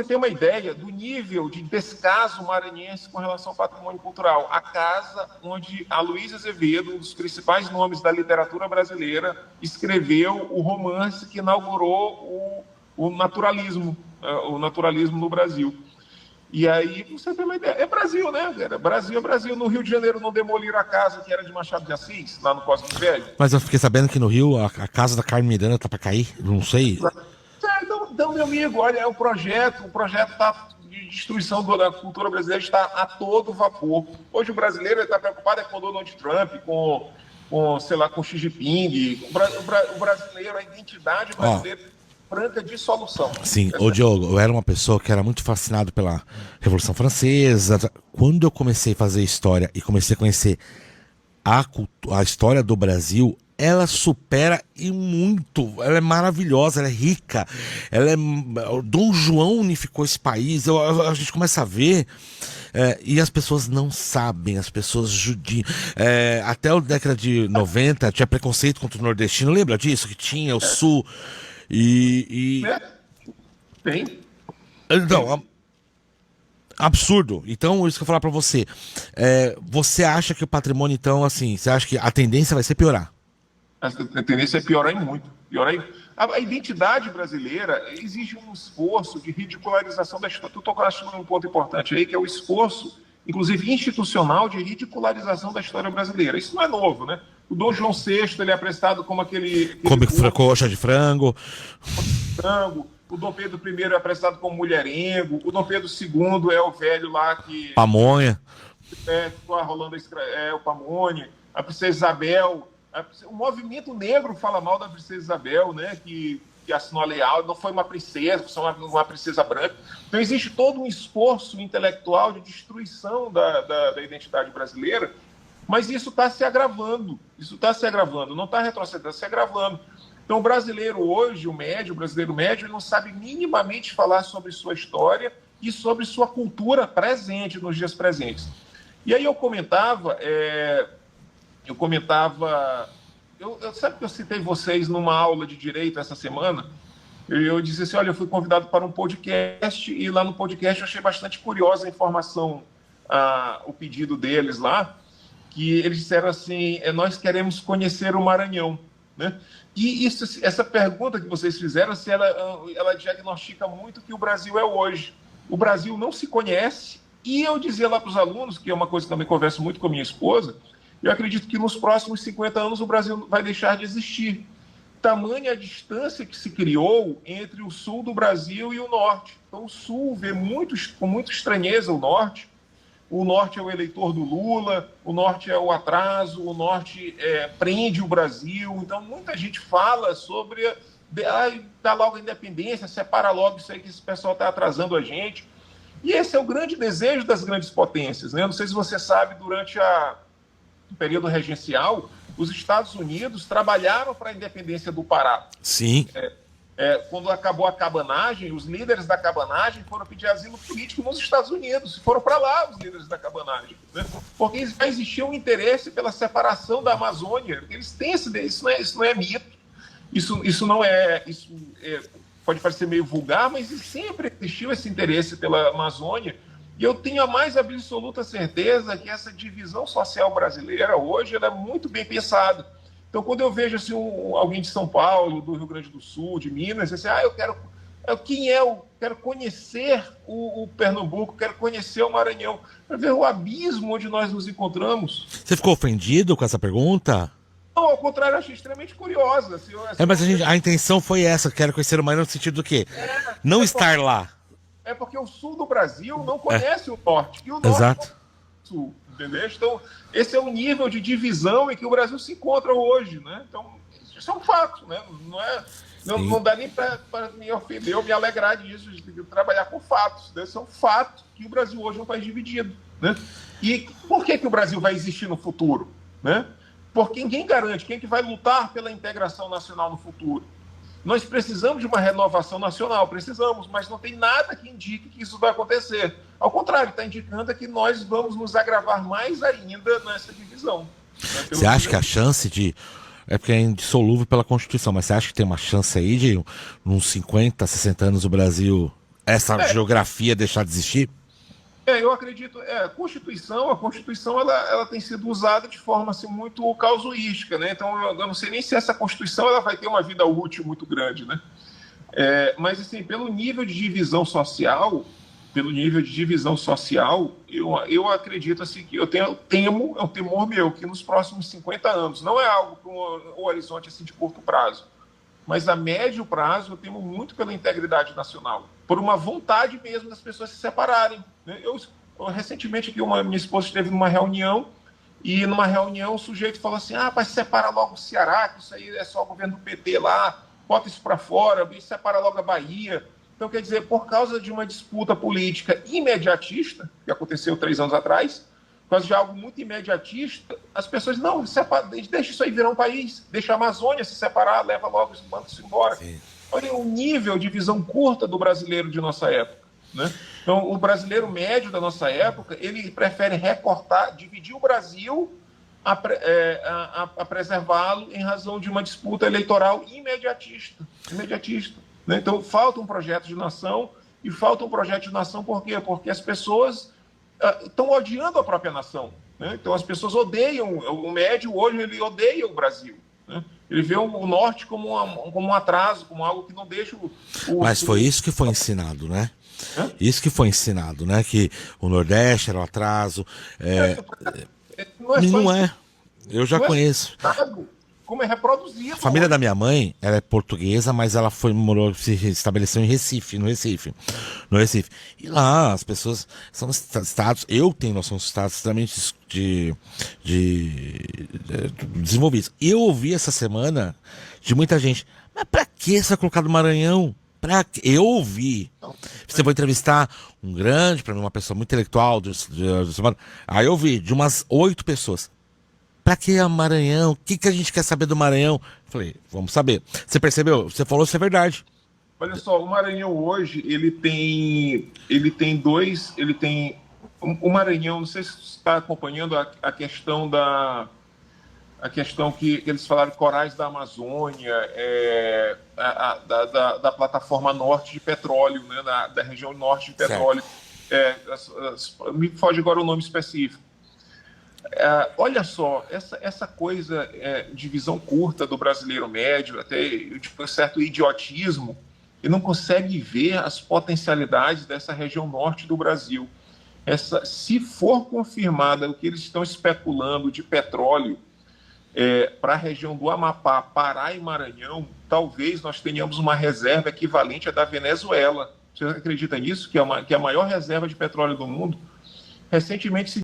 ter uma ideia do nível de descaso maranhense com relação ao patrimônio cultural. A casa onde a Luísa Azevedo, um dos principais nomes da literatura brasileira, escreveu o romance que inaugurou o naturalismo no Brasil. E aí, você tem uma ideia, é Brasil, né? Brasil é Brasil. No Rio de Janeiro não demoliram a casa que era de Machado de Assis, lá no Cosme Velho? Mas eu fiquei sabendo que no Rio a casa da Carmen Miranda tá pra cair, não sei. Então, meu amigo, olha, o projeto tá de destruição da cultura brasileira está a todo vapor. Hoje o brasileiro está preocupado com o Donald Trump, sei lá, com Xi Jinping. O brasileiro, a identidade brasileira, franca dissolução. Sim, ô Diogo, eu era uma pessoa que era muito fascinado pela Revolução Francesa. Quando eu comecei a fazer história e comecei a conhecer a história do Brasil, ela supera e muito, ela é maravilhosa, ela é rica, Dom João unificou esse país, a gente começa a ver, e as pessoas não sabem, as pessoas judiam, até a década de 90 tinha preconceito contra o nordestino, lembra disso? Que tinha o sul, Tem. Então, absurdo. Então, isso que eu vou falar pra você. Você acha que o patrimônio, então, assim, você acha que a tendência vai ser piorar? A tendência é piorar muito. A identidade brasileira exige um esforço de ridicularização da história. Tu tocaste num ponto importante aí, que é o esforço, inclusive institucional, de ridicularização da história brasileira. Isso não é novo, né? O Dom João VI, ele é apresentado como aquele Come coxa de frango. O Dom Pedro I é apresentado como mulherengo. O Dom Pedro II é o velho lá que... Pamonha. Ficou rolando o Pamonha. A princesa Isabel... O movimento negro fala mal da princesa Isabel, né, que assinou a Lei Áurea, não foi uma princesa, foi uma princesa branca. Então existe todo um esforço intelectual de destruição da identidade brasileira, mas isso está se agravando, não está retrocedendo, está se agravando. Então o brasileiro hoje, o brasileiro médio, ele não sabe minimamente falar sobre sua história e sobre sua cultura presente, nos dias presentes. E aí eu comentava... sabe que eu citei vocês numa aula de direito essa semana? Eu disse assim, olha, eu fui convidado para um podcast e lá no podcast eu achei bastante curiosa a informação, o pedido deles lá, que eles disseram assim, nós queremos conhecer o Maranhão, né? E essa pergunta que vocês fizeram, assim, ela diagnostica muito o que o Brasil é hoje. O Brasil não se conhece, e eu dizia lá para os alunos, que é uma coisa que também converso muito com a minha esposa, eu acredito que nos próximos 50 anos o Brasil vai deixar de existir. Tamanha a distância que se criou entre o sul do Brasil e o norte. Então o sul vê com muita estranheza o norte. O norte é o eleitor do Lula, o norte é o atraso, o norte prende o Brasil. Então muita gente fala sobre dá logo a independência, separa logo isso aí que esse pessoal está atrasando a gente. E esse é o grande desejo das grandes potências, né? Eu não sei se você sabe, durante no período regencial, os Estados Unidos trabalharam para a independência do Pará. Sim. Quando acabou a cabanagem, os líderes da cabanagem foram pedir asilo político nos Estados Unidos. Foram para lá os líderes da cabanagem, né? Porque já existia um interesse pela separação da Amazônia. Eles têm isso não é mito. Isso pode parecer meio vulgar, mas sempre existiu esse interesse pela Amazônia. E eu tenho a mais absoluta certeza que essa divisão social brasileira hoje ela é muito bem pensada. Então, quando eu vejo assim, alguém de São Paulo, do Rio Grande do Sul, de Minas, assim, quero conhecer o Pernambuco, quero conhecer o Maranhão, para ver o abismo onde nós nos encontramos. Você ficou ofendido com essa pergunta? Não, ao contrário, eu achei extremamente curiosa. Mas a intenção foi essa, quero conhecer o Maranhão no sentido do quê? Não estar lá. É porque o sul do Brasil não conhece o norte, e o norte Exato. conhece o sul, entendeu? Então, esse é o nível de divisão em que o Brasil se encontra hoje, né? Então, isso é um fato, né? Não dá nem para me ofender ou me alegrar disso, de trabalhar com fatos, né? Isso é um fato que o Brasil hoje é um país dividido, né? E por que o Brasil vai existir no futuro, né? Porque quem garante, quem que vai lutar pela integração nacional no futuro? Nós precisamos de uma renovação nacional, precisamos, mas não tem nada que indique que isso vai acontecer. Ao contrário, está indicando que nós vamos nos agravar mais ainda nessa divisão. Né? Você acha que a chance de... É porque é indissolúvel pela Constituição, mas você acha que tem uma chance aí de uns 50, 60 anos o Brasil essa geografia deixar de existir? Eu acredito, a Constituição ela tem sido usada de forma assim, muito causuística, né? Então eu não sei nem se essa Constituição ela vai ter uma vida útil muito grande, né? Mas assim, pelo nível de divisão social, eu acredito assim que temo, é um temor meu, que nos próximos 50 anos, não é algo com o horizonte assim, de curto prazo, mas a médio prazo eu temo muito pela integridade nacional, por uma vontade mesmo das pessoas se separarem, né? Recentemente aqui minha esposa esteve numa reunião, e numa reunião o sujeito falou assim, para separa logo o Ceará, que isso aí é só o governo do PT lá, bota isso para fora, separa logo a Bahia. Então, quer dizer, por causa de uma disputa política imediatista, que aconteceu 3 anos atrás, por causa de algo muito imediatista, as pessoas, não, deixa isso aí virar um país, deixa a Amazônia se separar, leva logo isso, manda isso embora. Sim. Olha o nível de visão curta do brasileiro de nossa época, né? Então, o brasileiro médio da nossa época, ele prefere recortar, dividir o Brasil a preservá-lo em razão de uma disputa eleitoral imediatista. Né? Então, falta um projeto de nação, e falta um projeto de nação por quê? Porque as pessoas estão odiando a própria nação, né? Então, as pessoas odeiam, o médio hoje, ele odeia o Brasil, né? Ele vê o norte como um atraso, como algo que não deixa Mas foi isso que foi ensinado, né? Isso que foi ensinado, né? Que o Nordeste era um atraso. Não é. Eu já conheço. Como é reproduzido. A família da minha mãe, ela é portuguesa, mas ela se estabeleceu em Recife, no Recife. E lá as pessoas são estados, eu tenho noção de estados extremamente desenvolvidos. E eu ouvi essa semana de muita gente, mas pra que você vai colocar do Maranhão? Eu ouvi. Você vai entrevistar para mim, uma pessoa muito intelectual, aí eu ouvi de umas 8 pessoas. Pra que o Maranhão? O que a gente quer saber do Maranhão? Falei, vamos saber. Você percebeu? Você falou isso é verdade. Olha só, o Maranhão hoje, o Maranhão, não sei se você está acompanhando a questão que eles falaram, corais da Amazônia, da plataforma norte de petróleo, né, da região norte de petróleo. Me foge agora o nome específico. Olha só, essa coisa de visão curta do brasileiro médio, até um certo idiotismo, e não consegue ver as potencialidades dessa região norte do Brasil. Se for confirmada o que eles estão especulando de petróleo para a região do Amapá, Pará e Maranhão, talvez nós tenhamos uma reserva equivalente à da Venezuela. Você acredita nisso? Que é a maior reserva de petróleo do mundo? Recentemente se